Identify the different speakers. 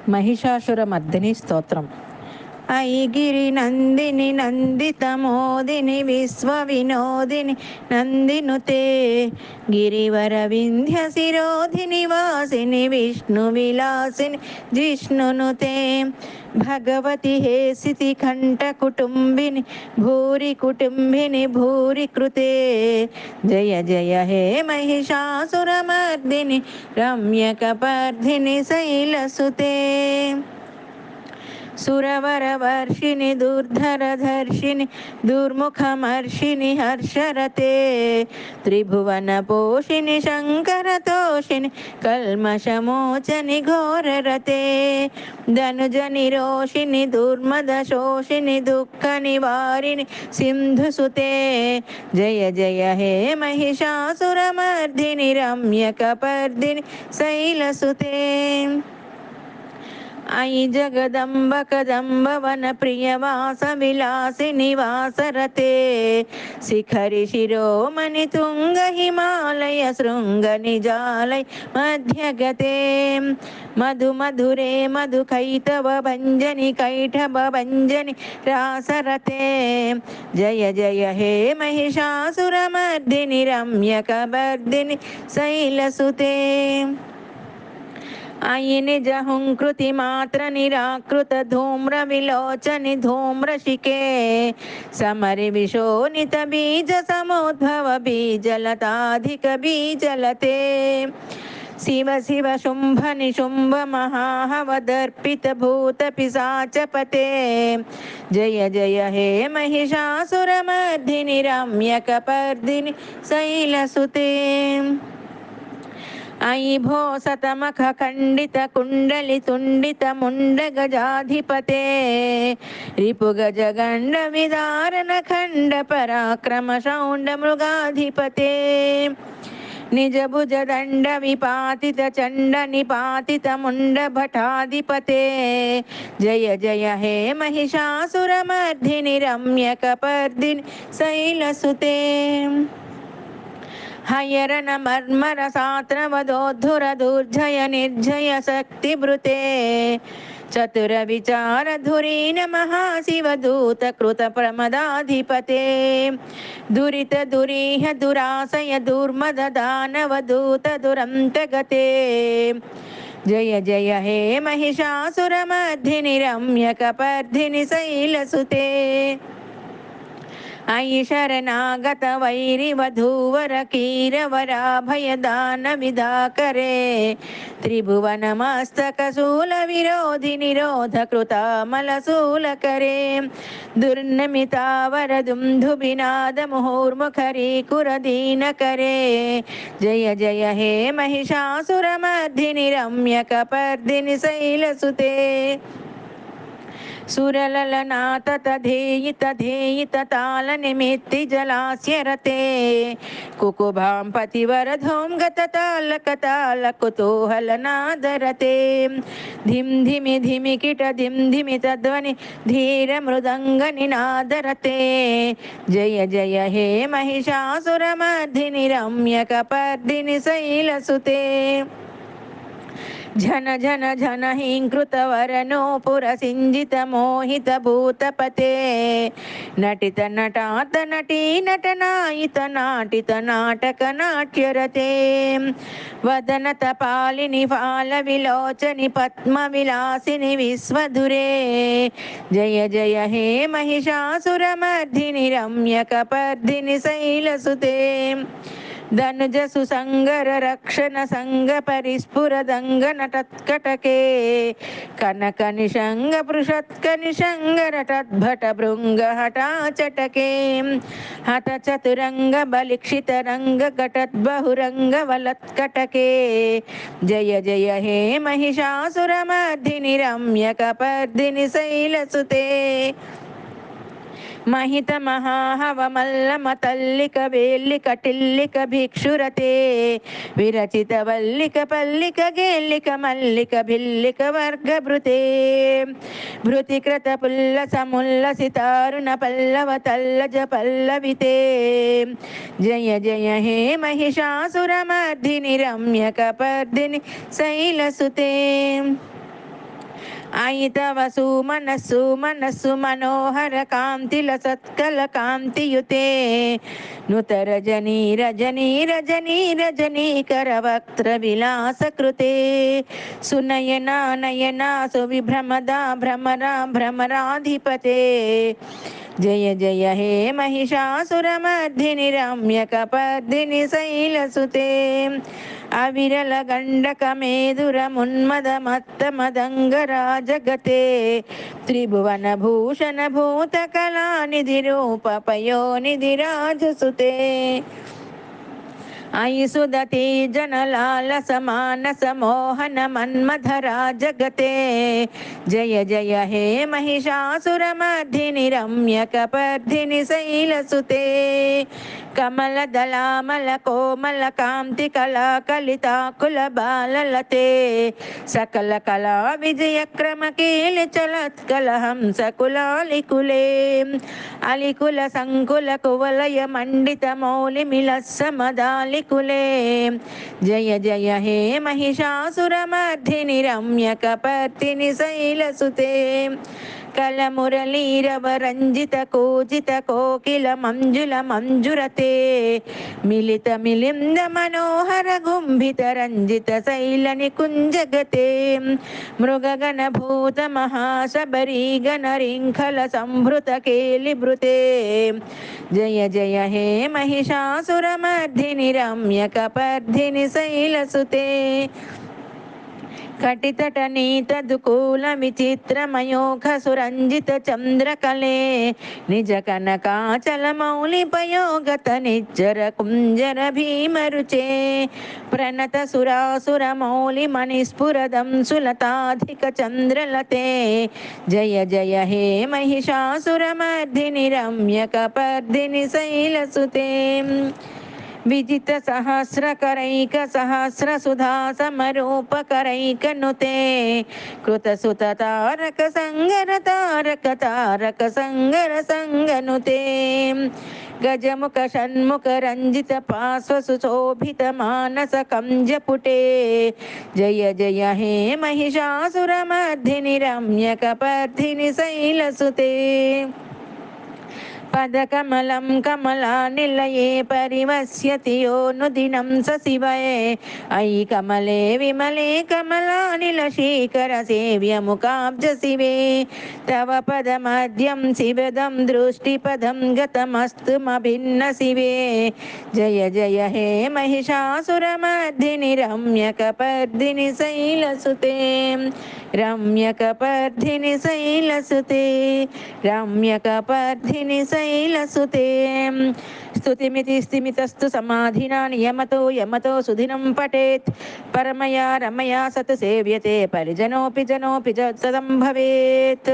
Speaker 1: महिषासुरमर्दिनी स्तोत्रम्। ऐगिरि नन्दिनि नन्दितमोदिनि विश्वविनोदिनि नन्दिनुते गिरिवरविन्ध्यशिरोधिनि वासिनि विष्णुविलासिनि जिष्णुनुते भगवति हेसिति कण्ठकुटुम्बिनि भूरि कुटुम्बिनि भूरि कृते जय जय हे महिषासुरमर्दिनि रम्यकपर्दिनि शैलसुते सुरवरवर्षिणि दुर्धरधर्षिणि दुर्मुखमर्षिणि हर्षरते त्रिभुवनपोषिणि शङ्करतोषिणि कल्मषमोचनि घोररते धनुजनिरोषिणि दुर्मदशोषिणि दुःखनिवारिणि सिन्धुसुते जय जय हे महिषासुरमर्दिनि रम्यकपर्दिनि शैलसुते ऐ जगदम्ब कदम्ब वन प्रियवास विलासिनि वासरते शिखरि शिरोमणि तुंग हिमालय शृंग निजालय मध्यगते मधु मधुरे मधु कैटव भंजनि कैटभ भंजनि रासरते जय जय हे महिषासुरमर्दिनि रम्यकपर्दिनि शैलसुते ऐ निजहुंकृति मात्र निराकृत धूम्र विलोचनि धूम्रशिखे समरि विशोनित बीज समुद्भव बीजलताधिक बीजलते शिव शिव शुंभ निशुंभ महाहवदर्पित भूत पिशाचपते जय जय हे महिषासुरमर्दिनि रम्यकपर्दिनि शैलसुते ऐ भो सतमख खंडित कुंडली तुंडित मुंड गजाधिपते रिपुगज गंड विदारण खंड पराक्रम शौंड मृगाधिपते निज भुज दंड विपातित चंड निपातित मुंड भटाधिपते जय जय हे महिषासुरमर्दिनि रम्यकपर्दिनि शैलसुते हयरन मर्मर सात्रवदोद्धुर दुर्जय निर्जय शक्तिभृते चतुर विचार धुरीन महाशिव दूत कृत प्रमदाधिपते दुरित दुरीह दुरासय दुर्मद दानव दूत दुरंत गते जय जय हे महिषासुरमर्दिनि रम्यकपर्दिनि शैलसुते ऐ शरणागत वैरि वधूवर कीरवराभय दान विधाकरे त्रिभुवन मस्तक शूल विरोधि निरोध कृतामल शूल करे दुर्नमितावर दुंदुभिनाद मुहुर्मुखरी कुरदीन करे जय जय हे महिषासुरमर्दिनि रम्यकपर्दिनि शैलसुते सुरललनाथ तधेयित धेयित ताल निमित्ति जलास्य रते कुकुभां पतिवर धूमगत तालक ताल कुतूहल नादरते धिम धिमि धिमि किट धिम धिमि तध्वनि धीर मृदंग निनादरते जय जय हे महिषासुरमर्दिनि रम्यकपर्दिनि शैलसुते झन झन झन हिंकृत वरनोपुर सिंजित मोहित भूतपते नटित नटात नटी नटनायित नाटित नाटक नाट्यरते वदन तपालिनि फाल विलोचनि पद्म विलासिनि विश्वधुरे जय जय हे महिषासुरमर्दिनि रम्यकपर्दिनि शैलसुते धनुज सुसंगर रक्षण संग परिस्फुर दंग नटत्कटके कनक निशंग पृषत्क निशंग रटद्भट भृंग हटा चटके हत चतुरंग बलिक्षित रंग घटत बहुरंग वलत्कटके जय जय हे महिषासुरमर्दिनि रम्यकपर्दिनि शैलसुते महित महाहव मल्लम तल्लिक वेल्लिक टिल्लिक भिक्षुरते विरचित वल्लिक पल्लिक गेल्लिक मल्लिक भिल्लिक वर्ग भृते भृतिकृत पुल्लस मुल्लसितारुण पल्लव तल्लज पल्लविते जय जय हे महिषासुरमर्दिनि रम्यकपर्दिनि शैलसुते అయి తవ సుమనస్సు మనస్సు మనోహర కాంతిల సత్కల కాంతియుతే నుత రజనీ రజనీ రజనీ రజనీకర వక్త్ర విలాస కృతే సునయనా నయనా సువిభ్రమదా భ్రమరా భ్రమరాధిపతే జయ జయ హే మహిషాసురమర్ధిని రమ్యకపర్దిని శైలసుతే అవిరల గండక మేదుర మున్మద మత్త మదంగరాజగతే త్రిభువన భూషణ భూత కళానిధి రూప పయోనిధి రాజసుతే అయి సుదతి జనలాల సమానస మోహన మన్మధరా జగతే జయ జయ హే మహిషాసురమర్ధిని రమ్యకపర్ధిని శైలసుతే కమల దళామల కోమల కాంతి కళా కలితాకుల బాలలతే సకల కళా విజయ క్రమ కీలి చలత్కల హంస కులాలికులే అలికుల సంకుల కువలయ మండిత మౌలి మిలస్స మదాలికులే జయ జయ హే మహిషాసురమర్ధిని రమ్యకపర్దిని శైలసుతే కలమురళీరవ రంజిత కోజిత కోకిల మంజుల మంజురతే మిలిత మిలింద మనోహర గుంభిత రంజిత శైల నికుంజగతే మృగగణ భూత మహాశబరీ గణ రింఖల సంభృత కేలిభృతే జయ జయ హే మహిషాసురమర్ధిని రమ్యకపర్దిని శైలసుతే కటితట నీత దుకూల విచిత్రమయోఘ సురంజిత చంద్రకలే నిజ కనకాచల మౌలి పయోగత నిజ్జర కుంజర భీమరుచే ప్రణత సురాసుర మౌలి మణిస్ఫురదం సులతాధిక చంద్రలతే జయ జయ హే మహిషాసురమర్ధిని రమ్యకపర్దిని శైలసుతే విజిత సహస్రకరైక సహస్ర సుధా సమరూపకరైక నుతే కృత సుత తారక సంగర తారక తారక సంగర సంగనుతే గజముఖ షణ్ముఖ రంజిత పార్శ్వ సుశోభిత మానస కంజపుటే జయ జయ హే మహిషాసురమర్ధిని రమ్యకపర్దిని శైలసుతే పదకమలం కమలానిలయే పరివస్యతి యోనుదినం స శివయే అయి కమలే విమలే కమలానిల శేఖర సేవ్యముఖాబ్జ శివే తవ పదమద్యం శివదం దృష్టిపదం గతమస్తుమభిన్న శివే జయ జయ హే మహిషాసురమర్ధిని రమ్యకపర్దిని శైలసుతే రమ్యకపర్దిని శైలసుతే రమ్యకపర్దిని శైలసుతే స్తుతిమితి స్థిమితస్తు సమాధినా నియమతో యమతో సుధినం పఠేత్ పరమయా రమయా సత్ సేవ్యతే పరిజనోపి జనోపి సదం భవేత్.